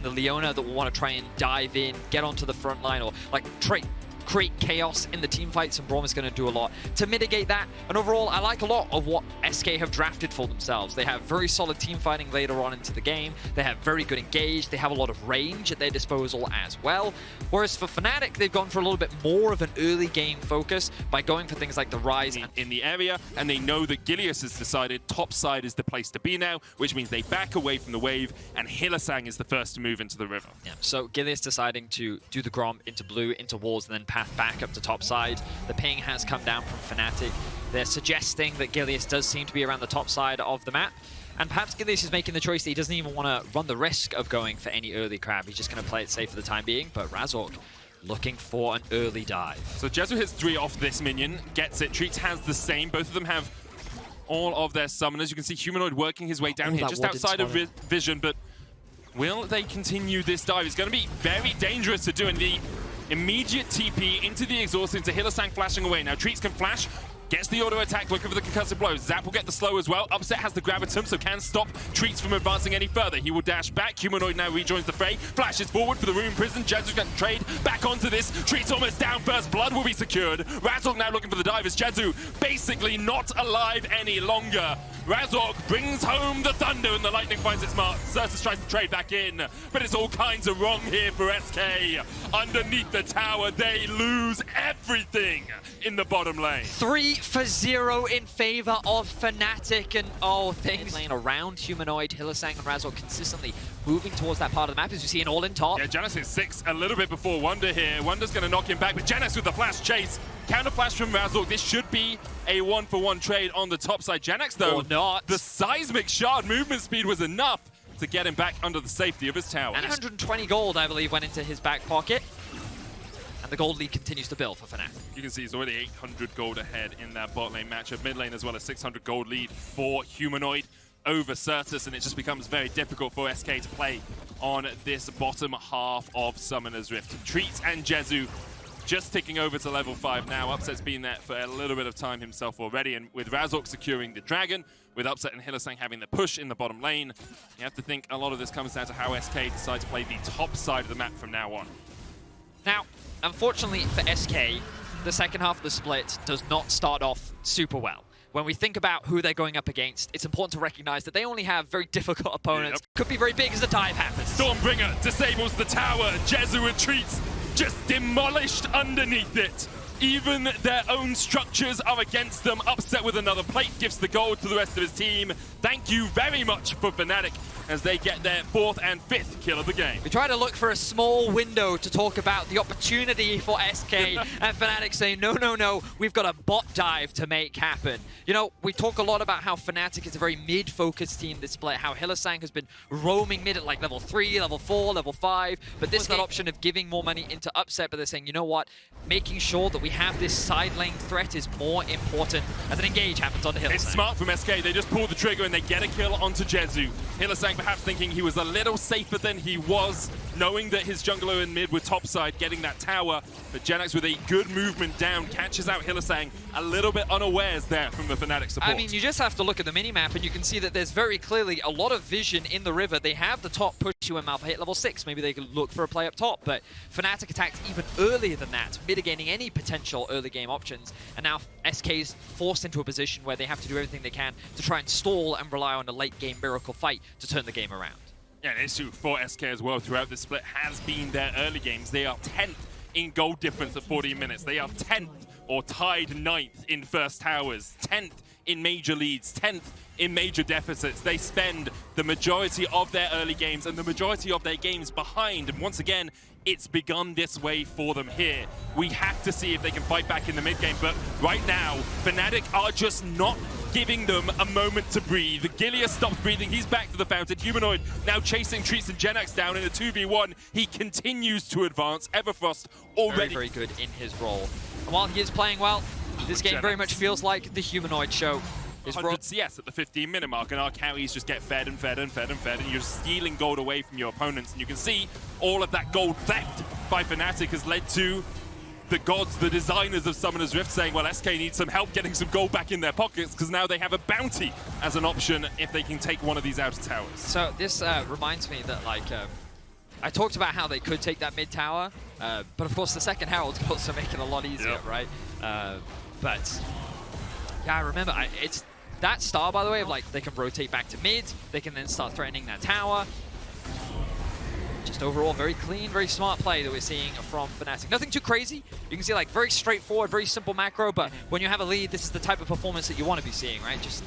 the Leona that will want to try and dive in, get onto the front line, or like create chaos in the team fights, and Braum is going to do a lot to mitigate that. And overall, I like a lot of what SK have drafted for themselves. They have very solid team fighting later on into the game. They have very good engage. They have a lot of range at their disposal as well. Whereas for Fnatic, they've gone for a little bit more of an early game focus by going for things like the Rise in the area, and they know that Gilius has decided top side is the place to be now, which means they back away from the wave, and Hylissang is the first to move into the river. Yeah, so Gilius deciding to do the Grom into blue, into walls, and then path back up to top side. The ping has come down from Fnatic. They're suggesting that Gilius does seem to be around the top side of the map. And perhaps Gilius is making the choice that he doesn't even want to run the risk of going for any early crab. He's just going to play it safe for the time being. But Razork looking for an early dive. So Jezu hits 3 off this minion, gets it. Treats has the same. Both of them have all of their summoners. You can see Humanoid working his way down here, just outside of vision. But will they continue this dive? It's going to be very dangerous to do in the immediate TP into the exhaust, into Hylissang flashing away. Now Treats can flash, gets the auto attack, looking for the concussive blow. Zap will get the slow as well. Upset has the gravitum, so can stop Treats from advancing any further. He will dash back. Humanoid now rejoins the fray. Flashes forward for the Rune Prison. Jezu's going to trade back onto this. Treats almost down first. Blood will be secured. Razork now looking for the dive as Jezu basically not alive any longer. Razork brings home the thunder and the lightning finds its mark. Certus tries to trade back in, but it's all kinds of wrong here for SK. Underneath the tower, they lose everything in the bottom lane. 3-0 in favor of Fnatic, and things laying around Humanoid. Hylissang and Razork consistently moving towards that part of the map, as you see an all-in top. Yeah, Janus hits 6 a little bit before Wonder here. Wonder's going to knock him back, but Janus with the flash chase. Counter flash from Razork. This should be a 1-for-1 trade on the top side. Janax, though, or not. The seismic shard movement speed was enough to get him back under the safety of his tower. And 120 gold, I believe, went into his back pocket. And the gold lead continues to build for Fnatic. You can see he's already 800 gold ahead in that bot lane matchup. Mid lane as well as 600 gold lead for Humanoid over Certus, and it just becomes very difficult for SK to play on this bottom half of Summoner's Rift. Treats and Jezu just ticking over to level 5 now. Upset's been there for a little bit of time himself already, and with Razork securing the Dragon, with Upset and Hylissang having the push in the bottom lane, you have to think a lot of this comes down to how SK decide to play the top side of the map from now on. Now, unfortunately for SK, the second half of the split does not start off super well. When we think about who they're going up against, it's important to recognize that they only have very difficult opponents. Yep. Could be very big as the dive happens. Stormbringer disables the tower. Jezu retreats, just demolished underneath it. Even their own structures are against them. Upset with another plate, gives the gold to the rest of his team. Thank you very much for Fnatic as they get their 4th and 5th kill of the game. We try to look for a small window to talk about the opportunity for SK, and Fnatic say, no, no, no, we've got a bot dive to make happen. You know, we talk a lot about how Fnatic is a very mid-focused team this split, how Hylissang has been roaming mid at like level 3, level 4, level 5, but this is that option of giving more money into Upset, but they're saying, you know what, making sure that we have this side lane threat is more important as an engage happens onto Hylissang. It's smart from SK, they just pull the trigger and they get a kill onto Jezu. Hylissang perhaps thinking he was a little safer than he was, knowing that his jungler in mid were topside, getting that tower. But Janax with a good movement down, catches out Hylissang a little bit unawares there from the Fnatic support. I mean, you just have to look at the minimap and you can see that there's very clearly a lot of vision in the river. They have the top push to him. Alpha hit level 6. Maybe they could look for a play up top, but Fnatic attacked even earlier than that, mitigating any potential early game options. And now SK's forced into a position where they have to do everything they can to try and stall and rely on a late game miracle fight to turn the game around. Yeah, an issue for SK as well throughout this split has been their early games. They are 10th in gold difference at 14 minutes. They are 10th or tied 9th in first towers, 10th in major leads, 10th in major deficits. They spend the majority of their early games and the majority of their games behind. And once again, it's begun this way for them here. We have to see if they can fight back in the mid game, but right now, Fnatic are just not giving them a moment to breathe. Gilius stops breathing, he's back to the fountain. Humanoid now chasing Treats and Jenax down in a 2v1. He continues to advance. Everfrost already very good in his role. And while he is playing well, this game very much feels like the Humanoid show. 100 CS at the 15-minute mark, and our carries just get fed and fed and fed and fed, and you're stealing gold away from your opponents. And you can see all of that gold theft by Fnatic has led to the gods, the designers of Summoner's Rift saying, well, SK needs some help getting some gold back in their pockets because now they have a bounty as an option if they can take one of these outer towers. So this reminds me that, like, I talked about how they could take that mid tower, but of course the second Herald's can also make it a lot easier, right? But yeah, I remember, it's that style, by the way, of like they can rotate back to mid, they can then start threatening that tower. Just overall, very clean, very smart play that we're seeing from Fnatic. Nothing too crazy. You can see like very straightforward, very simple macro, but when you have a lead, this is the type of performance that you want to be seeing, right? Just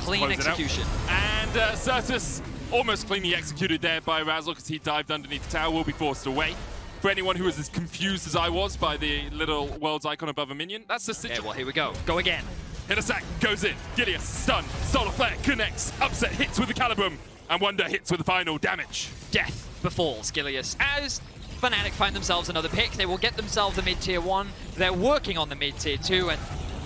clean execution. And Certus almost cleanly executed there by Razzle because he dived underneath the tower, will be forced away. For anyone who was as confused as I was by the little world's icon above a minion, that's the situation. Okay, well, here we go. Go again. Hilisack goes in. Gilius, stun. Solar Flare connects. Upset hits with the Calibrum. And Wonder hits with the final damage. Death befalls Gilius as Fnatic find themselves another pick. They will get themselves a mid-tier 1. They're working on the mid-tier 2, and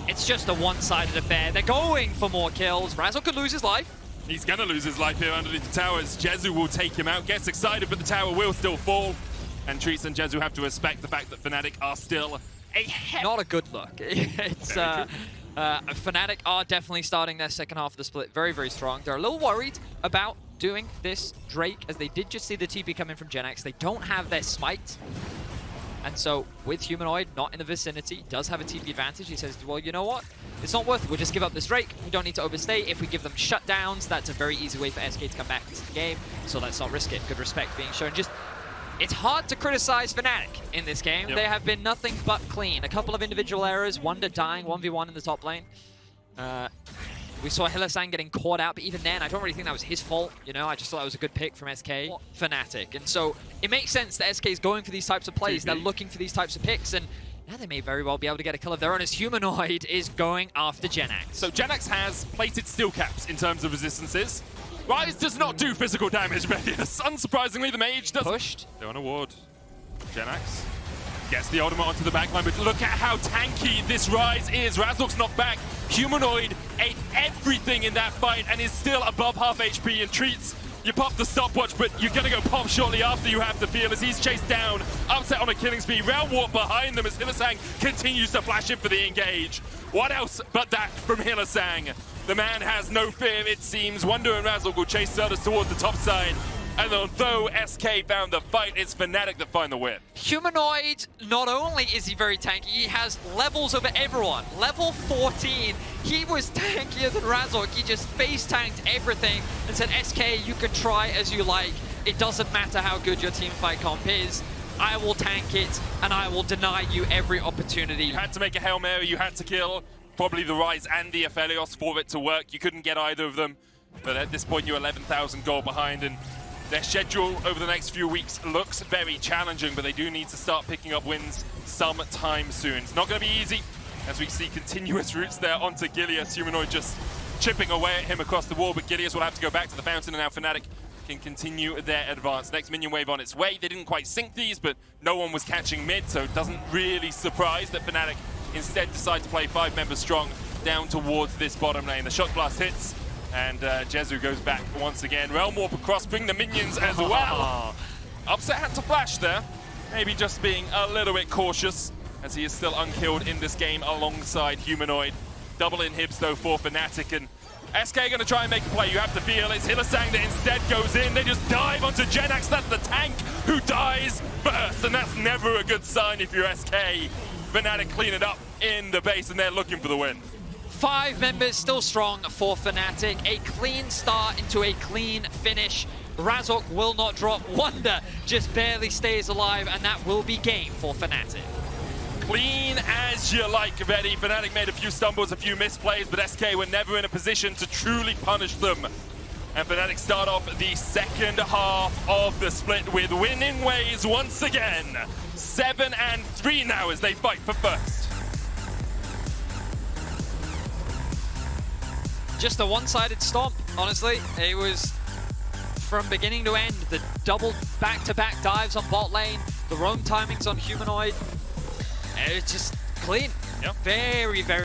it's just a one-sided affair. They're going for more kills. Razzle could lose his life. He's going to lose his life here underneath the towers. Jezu will take him out. Gets excited, but the tower will still fall. And Trees and Jezu have to respect the fact that Fnatic are still not a good look. It's Fnatic are definitely starting their second half of the split very, very strong. They're a little worried about doing this Drake, as they did just see the TP come in from GenX. They don't have their smite. And so, with Humanoid not in the vicinity, does have a TP advantage. He says, well, you know what? It's not worth it. We'll just give up this Drake. We don't need to overstay. If we give them shutdowns, that's a very easy way for SK to come back into the game. So let's not risk it. Good respect being shown. Just, it's hard to criticize Fnatic in this game. Yep. They have been nothing but clean. A couple of individual errors. Wonder dying 1v1 in the top lane. We saw Hilisack getting caught out, but even then, I don't really think that was his fault. You know, I just thought that was a good pick from SK Fnatic. And so it makes sense that SK is going for these types of plays. They're looking for these types of picks, and now they may very well be able to get a kill of their own as Humanoid is going after GenX. So GenX has plated steel caps in terms of resistances. Rise does not do physical damage, but yes, unsurprisingly, the mage does. Pushed. They're on a ward. GenX gets the ultimate onto the backline, but look at how tanky this Rise is. Razork's knocked back. Humanoid ate everything in that fight and is still above half HP and treats. You pop the stopwatch, but you're going to go pop shortly after you have the feel as he's chased down. Upset on a killing spree. Realm Warp behind them as Hilisack continues to flash in for the engage. What else but that from Hilisack? The man has no fear, it seems. Wonder and Razzle will chase Certus towards the top side. And although SK found the fight, it's Fnatic that find the win. Humanoid, not only is he very tanky, he has levels over everyone. Level 14, he was tankier than Razork. He just face tanked everything and said, SK, you can try as you like. It doesn't matter how good your teamfight comp is. I will tank it, and I will deny you every opportunity. You had to make a Hail Mary, you had to kill probably the Rise and the Aphelios for it to work. You couldn't get either of them. But at this point, you're 11,000 gold behind, and their schedule over the next few weeks looks very challenging, but they do need to start picking up wins sometime soon. It's not going to be easy, as we see continuous routes there onto Gilius. Humanoid just chipping away at him across the wall, but Gilius will have to go back to the fountain, and now Fnatic can continue their advance. Next minion wave on its way. They didn't quite sync these, but no one was catching mid, so it doesn't really surprise that Fnatic instead decide to play 5 members strong down towards this bottom lane. The Shock Blast hits, and Jezu goes back once again. Realm Warp across, bring the minions as well. Upset had to flash there. Maybe just being a little bit cautious, as he is still unkilled in this game alongside Humanoid. Double inhibs though for Fnatic, and SK going to try and make a play. You have to feel it's Hilisack that instead goes in. They just dive onto GenX. That's the tank who dies first, and that's never a good sign if you're SK. Fnatic clean it up in the base, and they're looking for the win. 5 members still strong for Fnatic. A clean start into a clean finish. Razork will not drop. Wonder just barely stays alive, and that will be game for Fnatic. Clean as you like, Reddy. Fnatic made a few stumbles, a few misplays, but SK were never in a position to truly punish them. And Fnatic start off the second half of the split with winning ways once again. 7-3 now as they fight for first. Just a one-sided stomp, honestly. It was from beginning to end. The double back-to-back dives on bot lane, the roam timings on Humanoid. It's just clean. Yep. Very, very